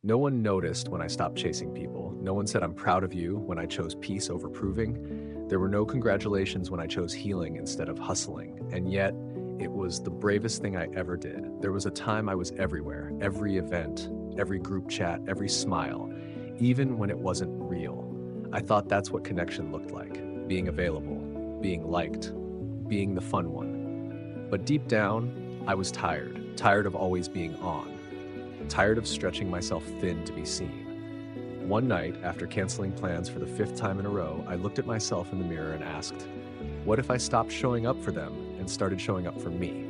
No one noticed when I stopped chasing people. No one said I'm proud of you when I chose peace over proving. There were no congratulations when I chose healing instead of hustling. And yet, it was the bravest thing I ever did. There was a time I was everywhere, every event, every group chat, every smile, even when it wasn't real. I thought that's what connection looked like, being available, being liked, being the fun one. But deep down, I was tired of always being on, tired of stretching myself thin to be seen. One night, after canceling plans for the fifth time in a row, I looked at myself in the mirror and asked, what if I stopped showing up for them and started showing up for me?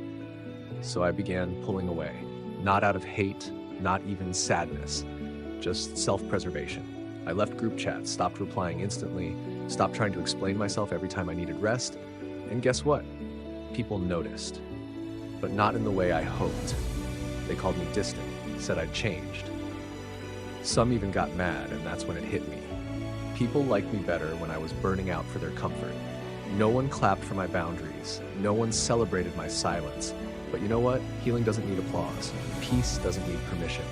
So I began pulling away, not out of hate, not even sadness, just self-preservation. I left group chats, stopped replying instantly, stopped trying to explain myself every time I needed rest, and guess what? People noticed, but not in the way I hoped. They called me distant, said I'd changed. Some even got mad, and that's when it hit me. People liked me better when I was burning out for their comfort. No one clapped for my boundaries. No one celebrated my silence. But you know what? Healing doesn't need applause. Peace doesn't need permission.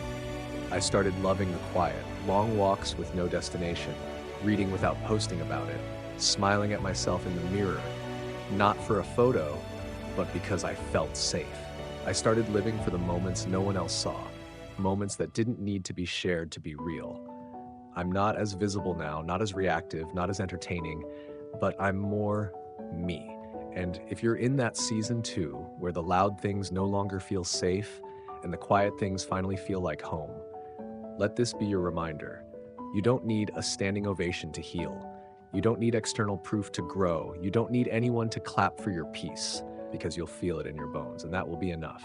I started loving the quiet, long walks with no destination, reading without posting about it, smiling at myself in the mirror, not for a photo, but because I felt safe. I started living for the moments no one else saw, moments that didn't need to be shared to be real. I'm not as visible now, not as reactive, not as entertaining, but I'm more me. And if you're in that season too, where the loud things no longer feel safe and the quiet things finally feel like home, let this be your reminder. You don't need a standing ovation to heal. You don't need external proof to grow. You don't need anyone to clap for your peace, because you'll feel it in your bones, and that will be enough.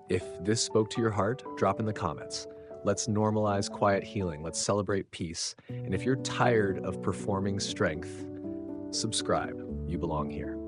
If this spoke to your heart, drop in the comments. Let's normalize quiet healing. Let's celebrate peace. And if you're tired of performing strength, subscribe. You belong here.